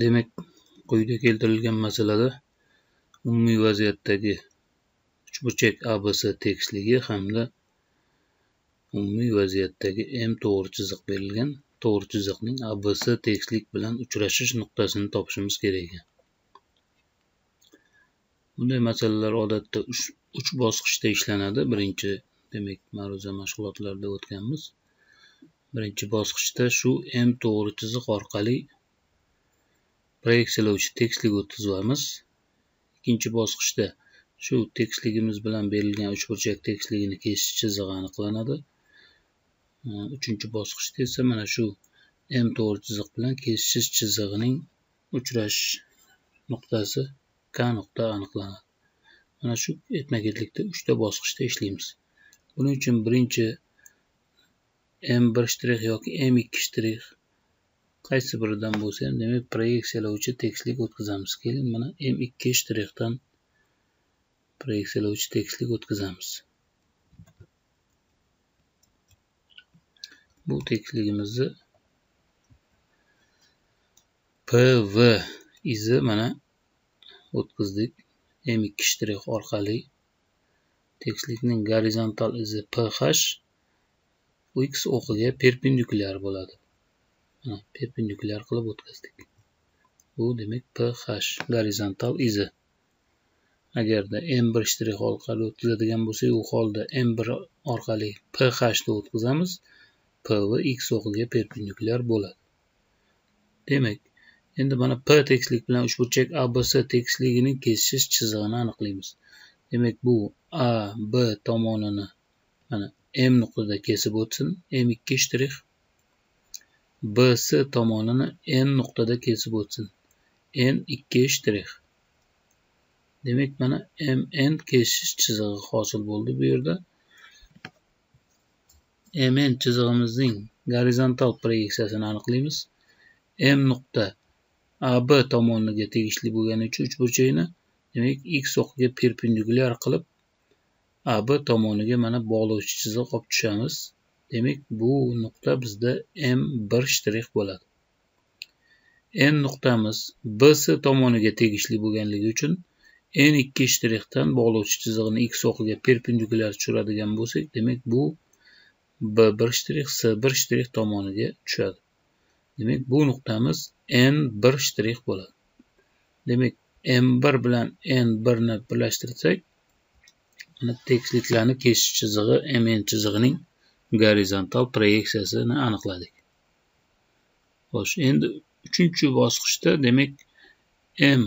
Demek, quyida keltirilgan masalada umumiy vaziyatdagi uchburchak ABC tekisligi hamda umumiy vaziyatdagi M to'g'ri chiziq berilgan. To'g'ri chiziqning ABC tekislik bilan uchrashish nuqtasini topishimiz kerak ekan. Bunday masalalar odatda 3 bosqichda ishlanadi. Birinchi, demak, ma'ruza mashg'ulotlarda o'tganmiz. Birinchi bosqichda shu M to'g'ri chiziq orqali proyeksiyalovchi tekislik o'tkazamiz. Ikkinchi bosqichda shu tekisligimiz bilan berilgan uchburchak tekisligini kesish chizig'i aniqlanadi. Uchinchi bosqichda esa mana shu M to'g'ri chiziq bilan kesishish chizig'ining uchrashish nuqtasi K nuqta aniqlanadi. Mana shu etma-ketlikda 3 ta bosqichda ishlaymiz. Buning uchun birinchi M1 yoki M2 qaysi biridan bo'lsa ham, demak, proyeksiyalovchi tekislik o'tkazamiz. Keling, mana M2 dan proyeksiyalovchi tekislik o'tkazamiz. Bu tekisligimizni PV izi mana o'tkazdik. M2 orqali tekislikning gorizontal izi PH X o'qiga perpendikulyar bo'ladi. Perpendikulyar qilib o'tkazdik. Bu demak PH gorizontal izi. Agarda M1 orqali o'tkazadigan bo'lsak, u holda M1 orqali PH ni o'tkazamiz. PV X o'qiga perpendikulyar bo'ladi. Demak, endi mana P tekislik bilan uchburchak ABC tekisligining kesishish chizig'ini aniqlaymiz. Demak, bu A, B tomonini mana M nuqtada kesib o'tsin, M2 BC tomonini N nuqtada kesib o'tsin, N2 Demak, mana MN kesishish chizig'i hosil bo'ldi bu yerda. MN chizig'imizning gorizontal proyeksiyasini aniqlaymiz. M nuqta AB tomoniga tegishli bo'lgani uchun uchburchakni, demak, X o'qiga perpendikulyar qilib AB tomoniga mana bog'lovchi chiziq olib tushamiz. Demak, bu nuqta bizda M1 bo'ladi. N nuqtamiz BC tomoniga tegishli bo'lganligi uchun N2 dan bog'lovchi chiziqni X o'qiga perpendikulyar tushiradigan bo'lsak, demak, bu B1 C1 tomoniga tushadi. Demak, bu nuqtamiz N1 bo'ladi. Demak, M1 bilan N1 ni birlashtirsak, mana tekisliklarni kesish chizig'i MN chizig'ining gorizontal proyeksiyasini aniqladik. Xo'sh, endi 3-bosqichda, demak, M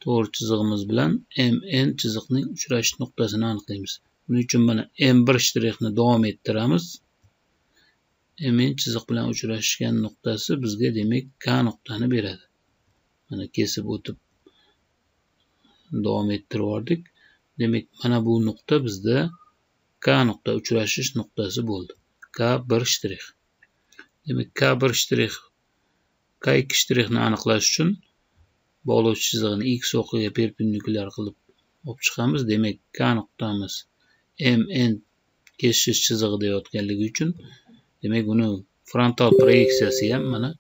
to'g'ri chizig'imiz bilan MN chiziqning uchrashish nuqtasini aniqlaymiz. Buning uchun mana M1 ni davom ettiramiz. MN chiziq bilan uchrashgan nuqtasi bizga, demak, K nuqtani beradi. Mana kesib o'tib davom ettirib yubordik. Demak, mana bu nuqta bizda K nuqta uchrashish nuqtasi bo'ldi. K1. Demak, K1 K2 ni aniqlash uchun bog'lovchi chiziqni X o'qiga perpendikulyar qilib olib chiqamiz. Demak, K nuqtamiz MN kesishish chizig'ida yotganligi uchun, demak, uni frontal proyeksiyasi ham mana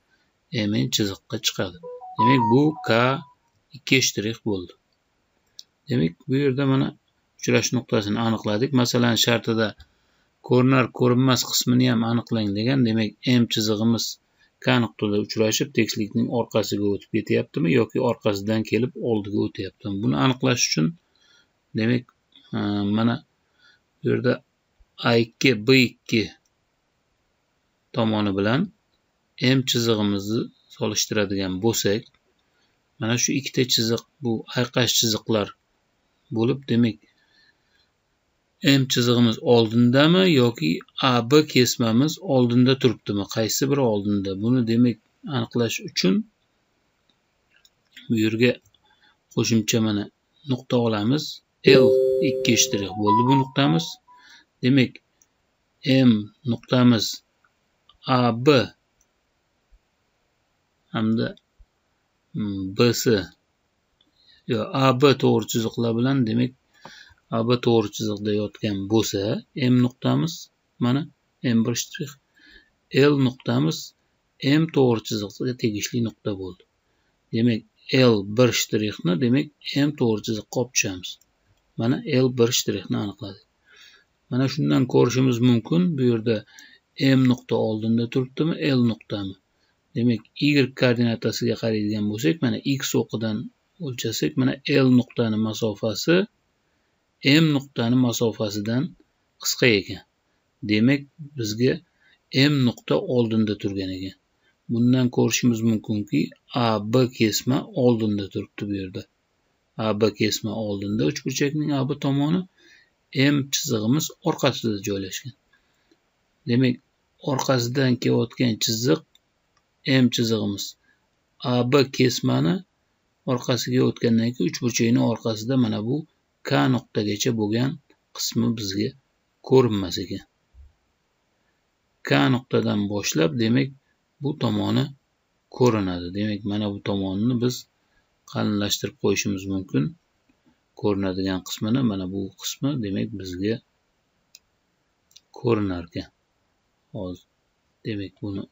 MN chiziqqa chiqadi. Demak, bu K2 bo'ldi. Demak, bu yerda mana uchrashish nuqtasini aniqladik. Masalan, shartida ko'rinar ko'rinmas qismini ham aniqlang degan. Demak, M chizig'imiz K nuqtada uchrashib, tekislikning orqasiga o'tib ketyaptimi yoki orqasidan kelib oldiga o'tyaptimi? Buni aniqlash uchun, demak, mana bu yerda A2 B2 tomoni bilan M chizig'imizni solishtiradigan bo'lsak, mana shu ikkita chiziq, bu ayqash chiziqlar bo'lib, demak, M chizig'imiz oldindami yoki AB kesmamiz oldinda turibdimi? Qaysi biri oldinda? Buni, demak, aniqlash uchun bu yerga qo'shimcha mana nuqta olamiz. L2 bo'ldi bu nuqtamiz. Demak, M nuqtamiz AB hamda BC AB to'g'ri chiziqlar bilan, demak, AB to'g'ri chiziqda yotgan bo'lsa, M nuqtamiz mana M1, L nuqtamiz M to'g'ri chiziqqa tegishli nuqta bo'ldi. demak L1 shtrixni demak M to'g'ri chiziqqa olib tushamiz. Mana L1 shtrixni aniqladik. Mana shundan ko'rishimiz mumkin. Bu yerda M nuqta oldinda turibdimi, L nuqtami? Demak, Y koordinatasiga qaraydigan bo'lsak, mana X o'qidan o'lchasak, mana L nuqtani masofasi M nuqtani masofasidan qisqa ekan. Demak, bizga M nuqta oldinda turgan ekan. Bundan ko'rishimiz mumkinki, AB kesma oldinda turibdi bu yerda. AB kesma oldinda, uchburchakning AB tomoni, M chizig'imiz orqasida joylashgan. Demak, orqasidan kelayotgan chiziq M chizig'imiz. AB kesmani orqasiga o'tgandan keyin uchburchakning orqasida mana bu K nuqtagacha bo'lgan qismi bizga ko'rinmas ekan. K nuqtadan boshlab, demak, bu tomoni ko'rinadi. Demak, mana bu tomonini biz qalinlashtirib qo'yishimiz mumkin. Ko'rinadigan qismini, mana bu qismi demak bizga ko'rinar ekan. Hozir demak buni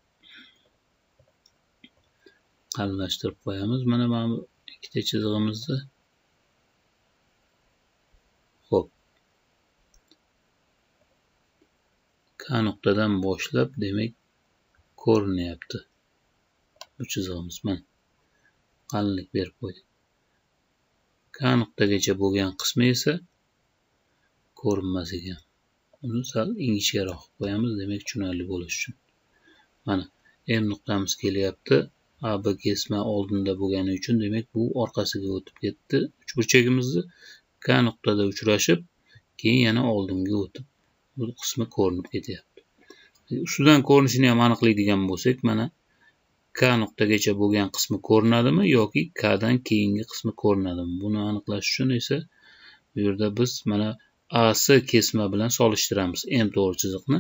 qalinlashtirib qo'yamiz. Mana bu ikkita chizig'imizni. Xo'p. K nuqtadan boshlab demak ko'rinyapti. Bu chizig'imiz mana qalinlik berib qo'ydik. K nuqtagacha bo'lgan qismi esa ko'rinmas ekan. Uni sal ingichkaroq qo'yamiz, demak tushunarli bo'lishi uchun. Mana M nuqtamiz kelyapti. AB kesma oldinda bo'lgani uchun demak bu orqasiga o'tib ketdi. Uchburchagimizni K nuqtada uchrashib, keyin yana oldinga o'tib bu qismi ko'rinib ketyapti. Ustidan ko'rinishini ham aniqlaydigan bo'lsak, mana K nuqtagacha bo'lgan qismi ko'rinadimi yoki K dan keyingi qismi ko'rinadimi? Buni aniqlash uchun esa bu yerda biz mana AC kesma bilan solishtiramiz M to'g'ri chiziqni.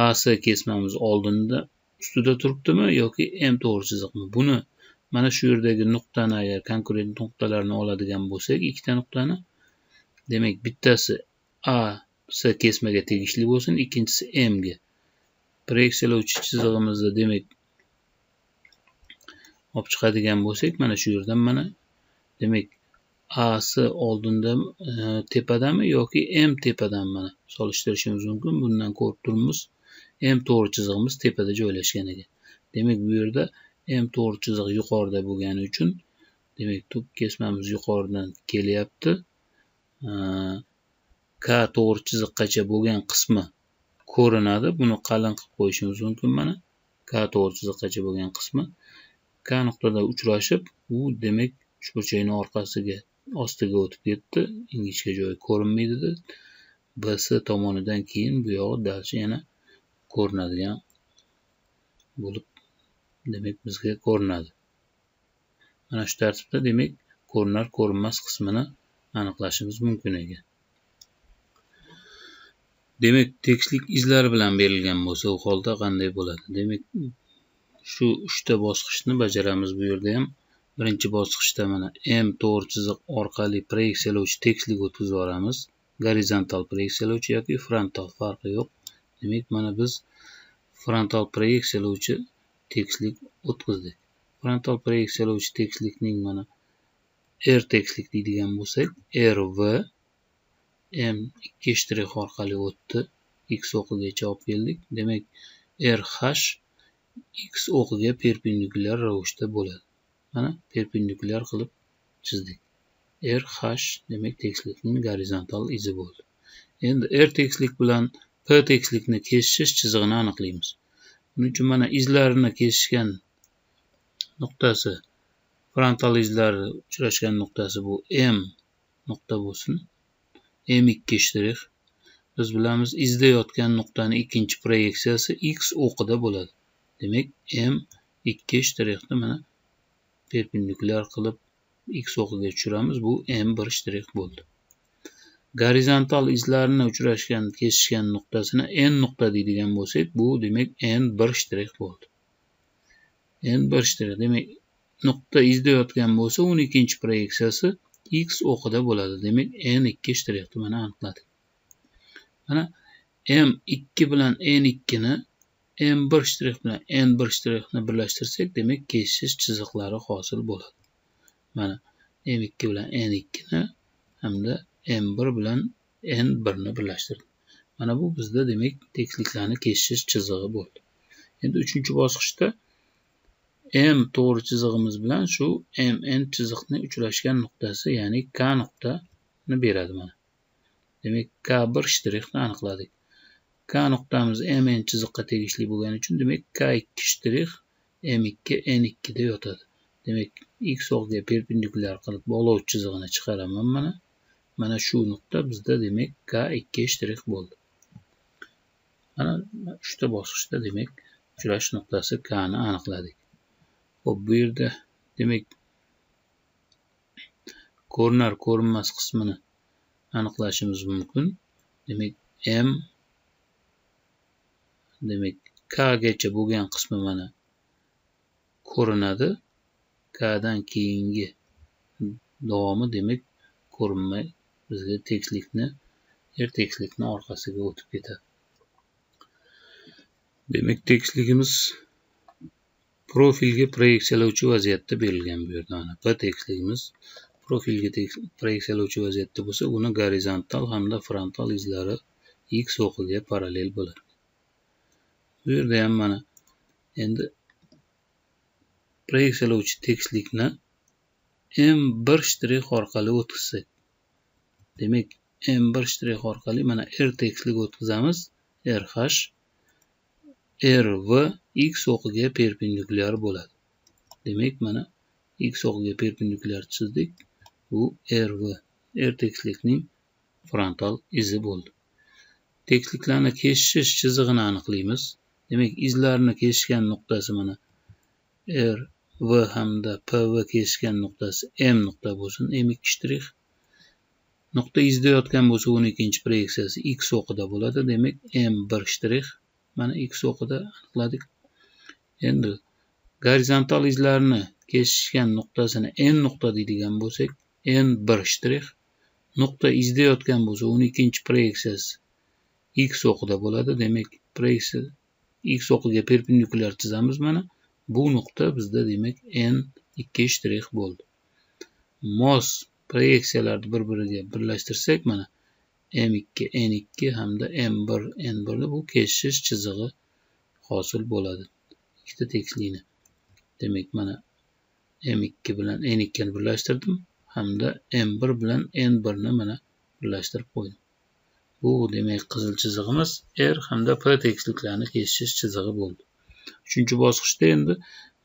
AC kesmamiz oldinda ustida turibdimi yoki M to'g'ri chiziqmi? Buni mana shu yerdagi nuqtani agar konkurent nuqtalarni oladigan bo'lsak, ikkita nuqtani, demak bittasi AC kesmaga tegishli bo'lsin, ikkinchisi M ga. Proyeksiyalovchi chizig'imizda demak olib chiqadigan bo'lsak, mana shu yerdan mana demak AC oldinda tepadami yoki M tepadan mana solishtirishimiz mumkin. Bundan ko'rib turibmiz, M to'g'ri chizig'imiz tepada joylashgan ekan. Demak, bu yerda M to'g'ri chiziq yuqorida bo'lgani uchun demak tub kesmamiz yuqoridan kelyapti. K to'g'ri chiziqqacha bo'lgan qismi ko'rinadi. Buni qalin qilib qo'yishimiz mumkin mana. K to'g'ri chiziqqacha bo'lgan qismi K nuqtada uchrashib, u demak uchburchakning orqasiga ostiga o'tib ketdi. Ingichka joyi ko'rinmaydi. BS tomonidan keyin bu yog'i dalcha yana ko'rinadigan bo'lib demak bizga ko'rinadi. Mana shu tartibda demak ko'rinar ko'rinmas qismini aniqlashimiz mumkin ekan. Demak, tekislik izlari bilan berilgan bo'lsa, u holda qanday bo'ladi? Demak, shu 3 ta bosqichni bajaramiz bu yerda ham. Birinchi bosqichda mana M to'g'ri chiziq orqali proyeksiyalovchi tekislik o'tkazib yuboramiz. Gorizontal proyeksiyalovchi yoki frontal, farqi yo'q. Demak, mana biz frontal proyeksiyalovchi tekislik o'tkazdik. Frontal proyeksiyalovchi tekislikning mana R tekislik deydigan bo'lsak, RV M2 shtrix orqali o'tdi. X o'qigacha olib keldik. Demak, RH X o'qiga perpendikulyar ravishda bo'ladi. Mana perpendikulyar qilib chizdik. RH demak tekislikning gorizontal izi bo'ldi. Endi R tekislik bilan P tekislikni kesishish chizig'ini aniqlaymiz. Buning uchun mana izlarini kesishgan nuqtasi, frontal izlari uchrashgan nuqtasi bu M nuqta bo'lsin. M2 shtrix. Biz bilamiz, izda yotgan nuqtani ikkinchi proyeksiyasi X o'qida bo'ladi. Demak, M2 shtrixni mana perpendikulyar qilib X o'qiga tushiramiz. Bu M1 shtrix bo'ldi. Gorizontal izlarini uchrashgan, kesishgan nuqtasini N nuqta deydigan bo'lsak, bu demak N1 shtrix bo'ldi. N1 shtrix demak nuqta izda yotgan bo'lsa, uning ikkinchi proyeksiyasi X o'qida bo'ladi. Demak, N2 shtrixni mana aniqladik. Mana M2 bilan N2 ni M1 shtrix bilan N1 shtrixni birlashtirsak, demak kesishish chiziqlari hosil bo'ladi. Mana M2 bilan N2 ni hamda M1 bilan N1 ni birlashtirdik. Mana bu bizda demak tekisliklarni kesishish chizig'i bo'ldi. Endi 3-bosqichda M to'g'ri chizig'imiz bilan shu MN chiziqni uchrashgan nuqtasi, ya'ni K nuqtani beradi mana. Demak K1 shtrixni aniqladik. K nuqtamiz MN chiziqqa tegishli bo'lgani uchun demak K2 shtrix M2 N2 da yotadi. Demak X o'qga perpendikulyar qilib bog'lovchi chizig'ini chiqaraman mana. Mana shu nuqta bizda demak K2 shtrix bo'ldi. Mana 3-bosqichda demak uchrash nuqtasi K ni aniqladik. Xo'p, bu yerda demak ko'rinar ko'rinmas qismini aniqlashimiz mumkin. Demak M demak K gacha bo'lgan qismi mana ko'rinadi. K dan keyingi davomi demak ko'rinmay bizga tekislikni tekislikni orqasiga o'tib ketadi. Demak tekisligimiz profilga proyeksiyalovchi vaziyatda berilgan bu yerda mana. P tekisligimiz profilga proyeksiyalovchi vaziyatda bo'lsa, uni gorizontal hamda frontal izlari X o'qiga parallel bo'ladi. Bu yerda ham mana endi proyeksiyalovchi tekislikni M1 shtrix orqali o'tkazsak, demak M1 shtrix orqali mana R tekislik o'tkazamiz. RH RV X o'qiga perpendikulyar bo'ladi. Demak mana X o'qiga perpendikulyar chizdik. Bu RV R tekislikning frontal izi bo'ldi. Tekisliklarni kesishish chizig'ini aniqlaymiz. Demak izlarni kesishgan nuqtasi mana R V hamda PV kesishgan nuqtasi M nuqta bo'lsin, M2 shtrix. Nuqta izda yotgan bo'lsa, uning ikkinchi proyeksiyasi X o'qida bo'ladi. Demak M1 shtrix mana X o'qida aniqladik. Endi gorizontal izlarni kesishgan nuqtasini N nuqta deydigan bo'lsak, N1 shtrix. Nuqta izda yotgan bo'lsa, uning ikkinchi proyeksiyasi X o'qida bo'ladi. Demak proyeksiya X o'qiga perpendikulyar chizamiz mana. Bu nuqta bizda demak N2 shtrix bo'ldi. Mos proyeksiyalarni bir-biriga birlashtirsak mana M2 N2 hamda M1 N1 bu kesishish chizig'i hosil bo'ladi. Ikkita tekislikni. Demak mana M2 bilan N2 ni birlashtirdim hamda M1 bilan N1 ni mana birlashtirib qo'ydim. Bu demak qizil chizig'imiz R hamda P tekisliklarni kesishish chizig'i bo'ldi. 3-bosqichda endi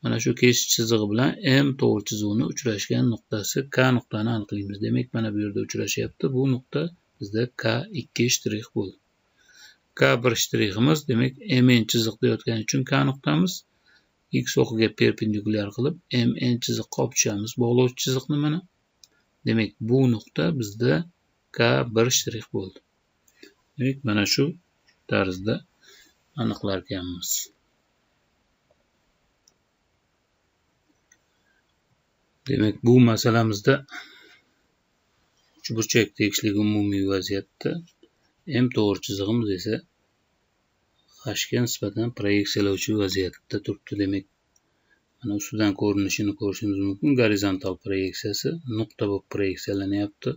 mana shu kesish chizig'i bilan M to'g'ri chizig'ini uchrashgan nuqtasi K nuqtani aniqlaymiz. Demak mana bu yerda uchrashyapti. Bu nuqta bizda K2 shtrix bo'ldi. K1 shtriximiz demak MN chiziqda yotgani uchun K nuqtamiz X o'qiga perpendikulyar qilib MN chiziqqa olib tushamiz bog'lovchi chiziqni mana. Demak bu nuqta bizda K1 shtrix bo'ldi. Demak mana shu tarzda aniqlar ekanmiz. Demak bu masalamizda uchburchak tegishligi umumiy vaziyatda M to'g'ri chizig'imiz esa H'ga nisbatan proyeksiyalovchi vaziyatda turibdi. Demak mana ustidan ko'rinishini ko'rishimiz mumkin. Gorizontal proyeksiyasi nuqta bo'lib proyeksiyalanyapti.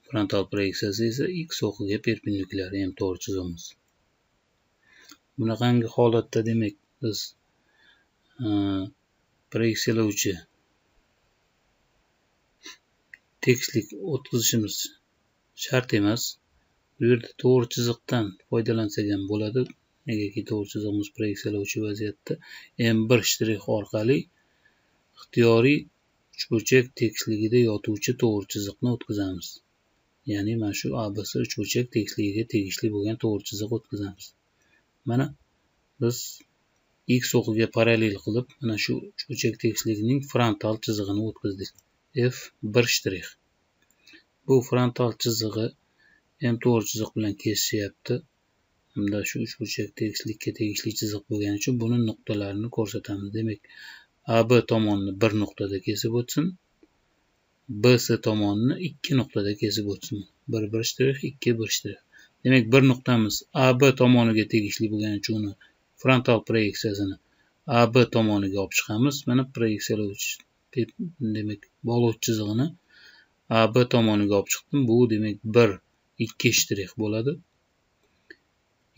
Frontal proyeksiyasi esa X o'qiga perpendikulyar M to'g'ri chizig'imiz. Bunaqangi holatda demak biz proyeksiyalovchi tekislik o'tkazishimiz shart emas. Bu yerda to'g'ri chiziqdan foydalansak ham bo'ladi. Negaki to'g'ri chizig'imiz proyeksiyalovchi vaziyatda M1 shtrix orqali ixtiyoriy uchburchak tekisligida yotuvchi to'g'ri chiziqni o'tkazamiz. Ya'ni mana shu ABC uchburchak tekisligiga tegishli bo'lgan to'g'ri chiziq o'tkazamiz. Mana biz X o'qiga parallel qilib mana shu uchburchak tekisligining frontal chizig'ini o'tkazdik. F1 shtrix. Bu frontal chizig'i M to'g'ri chiziq bilan kesishyapti. Hamda shu uchburchak tekislikka tegishli chiziq bo'lgani uchun buni nuqtalarini ko'rsatamiz. Demak, AB tomonni bir nuqtada kesib o'tsin. BC tomonini ikki nuqtada kesib o'tsin. 1 1 shtrix, 2 1 shtrix. Demek bir nuqtamiz AB tomoniga tegishli bo'lgani uchun uni frontal proyeksiyasini AB tomoniga olib chiqamiz. Mana proyeksiyalovchi demak bog'lovchi chizig'ini AB tomoniga olib chiqdim. Bu demak 1 2 shtrix bo'ladi.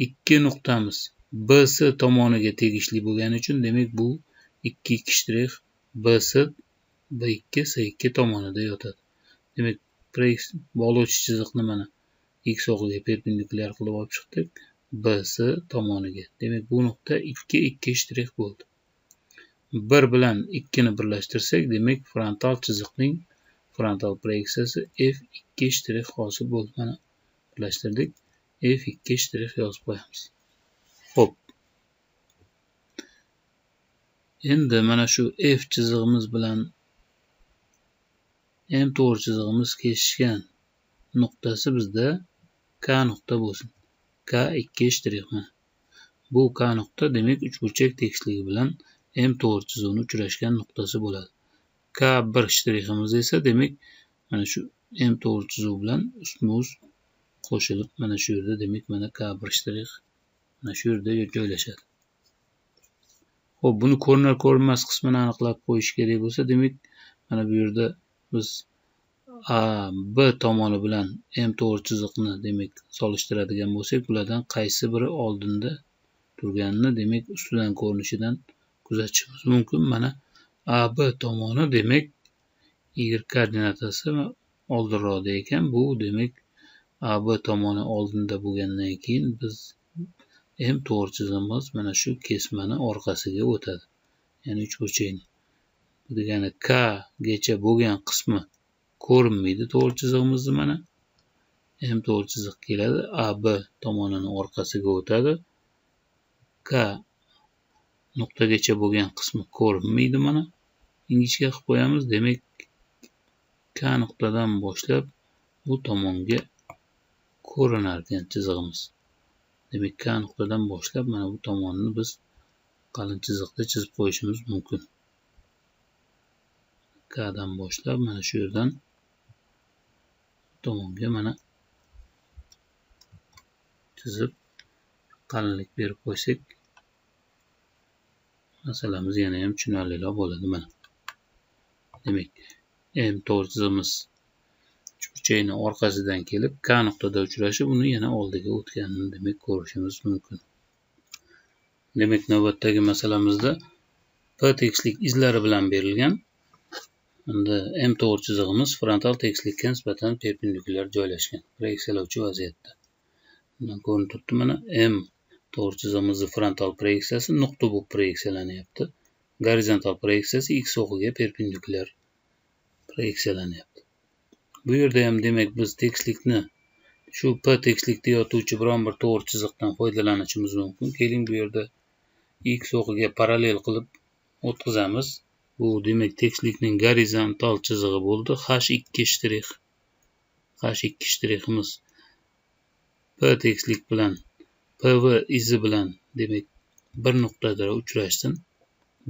Ikki nuqtamiz BS tomoniga tegishli bo'lgani uchun demak bu 2 2 shtrix BS B2 S2 tomonida yotadi. Demak bog'lovchi chiziqni mana X o'qiga perpendikulyar qilib olib chiqdik. BS tomoniga. Demak bu nuqta 2 2 shtrix bo'ldi. 1 bilan 2 ni birlashtirsak, demak frontal chiziqning frontal proyeksiyasi F2 shtrix hosil bo'ldi. Mana birlashtirdik. F2 shtrix yozib qo'yamiz. Xo'p. Endi mana shu F chizig'imiz bilan M to'g'ri chizig'imiz kesishgan nuqtasi bizda K nuqta bo'lsin. K2 shtrix mana. Bu K nuqta demak uchburchak tekisligi bilan M to'g'ri chizig'ining uchrashgan nuqtasi bo'ladi. K1 shtriximiz esa demak mana shu M to'g'ri chiziq bilan ustma-ust qo'shilib mana shu yerda demak mana K1 shtrix mana shu yerda joylashadi. Xo'p, buni ko'rinar ko'rinmas qismini aniqlab qo'yish kerak bo'lsa, demak mana bu yerda biz A, B tomoni bilan M to'g'ri chiziqni demak solishtiradigan bo'lsak, bulardan qaysi biri oldinda turganini demak ustidan ko'rinishidan kuzatishimiz mumkin. Mana AB tomoni demak Y koordinatasi oldinroqda ekan. Bu demak AB tomoni oldinda bo'lgandan keyin biz M to'g'ri chizig'imiz mana shu kesmani orqasiga o'tadi. Ya'ni uchburchakni. Bu degani K gacha bo'lgan qismi ko'rinmaydi to'g'ri chizig'imizni mana. M to'g'ri chiziq keladi, AB tomonini orqasiga o'tadi. K nuqtagacha bo'lgan qismi ko'rinmaydi mana. Ingichka qilib qo'yamiz. Demak K nuqtadan boshlab bu tomonga ko'rinar ekan chizig'imiz. Demak K nuqtadan boshlab mana bu tomonni biz qalin chiziqda chizib qo'yishimiz mumkin. K dan boshlab mana shu yerdan tomonga mana chizib qalinlik berib qo'ysak masalamiz yana ham tushunarliroq bo'ladi mana. Demak M to'g'ri chizig'imiz uchburchakning orqasidan kelib K nuqtada uchrashib, uni yana oldiga o'tganini demak ko'rishimiz mumkin. Demak navbatdagi masalamizda P tekislik izlari bilan berilgan. Endi M to'g'ri chizig'imiz frontal tekislikka nisbatan perpendikulyar joylashgan, proyeksiyalovchi vaziyatda. Bundan ko'rinib turibdi mana M to'g'ri chizig'imizning frontal proyeksiyasi nuqta bo'lib proyeksiyalanyapti. Gorizontal proyeksiyasi X o'qiga perpendikulyar proyeksiyalanyapti. Bu yerda ham demak biz tekislikni shu P tekislikda yotuvchi biron bir to'g'ri chiziqdan foydalanishimiz mumkin. Keling bu yerda X o'qiga parallel qilib o'tkazamiz. Bu demak tekislikning gorizontal chizig'i bo'ldi. H2 shtrix. H2 shtriximiz P tekislik bilan PV izi bilan demak bir nuqtada uchrashsin.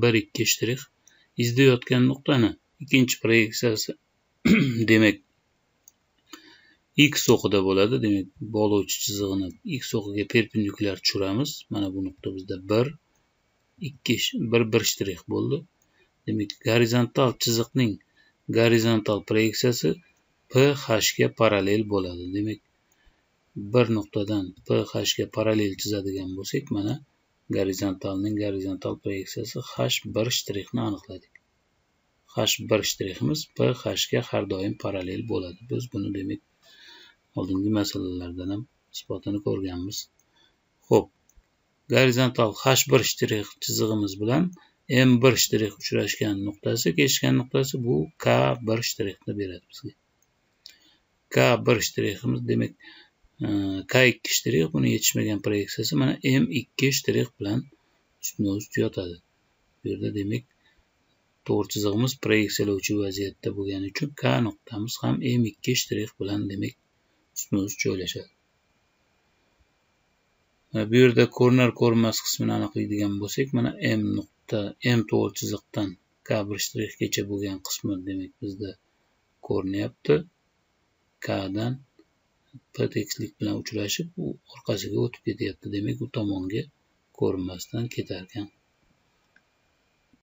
1-2 shtrix. Izda yotgan nuqtani ikkinchi proyeksiyasi demak X o'qida bo'ladi. Demak bog'lovchi chizig'ini X o'qiga perpendikulyar tushiramiz. Mana bu nuqta bizda 1 shtrix bo'ldi. Demak gorizontal chiziqning gorizontal proyeksiyasi PH ga parallel bo'ladi. Demak bir nuqtadan PH ga parallel chizadigan bo'lsak, mana gorizontalning gorizontal proyeksiyasi H1 shtrixni aniqladik. H1 shtriximiz PH ga har doim parallel bo'ladi. Biz buni demak oldingi masalalardan ham isbotini ko'rganmiz. Xo'p, gorizontal H1 shtrix chizig'imiz bilan M1 shtrix uchrashgan nuqtasi, kesishgan nuqtasi bu K1 shtrixni beradi bizga. K1 shtriximiz demak K2 shtrix, buni yetishmagan proyeksiyasi mana M2 shtrix bilan ustma-ust yotadi. Bu yerda demak to'g'ri chizig'imiz proyeksiyalovchi vaziyatda bo'lgani uchun K nuqtamiz ham M2 shtrix bilan demak ustma-ust joylashadi. Bu yerda ko'rinar ko'rinmas qismini aniqlaydigan bo'lsak, mana M to'g'ri chiziqdan K1 shtrixgacha bo'lgan qismi demak bizda ko'rinyapti. K dan p tekislik bilan uchrashib, u orqasiga o'tib ketyapti. Demak, u tomonga ko'rinmasdan ketarkan.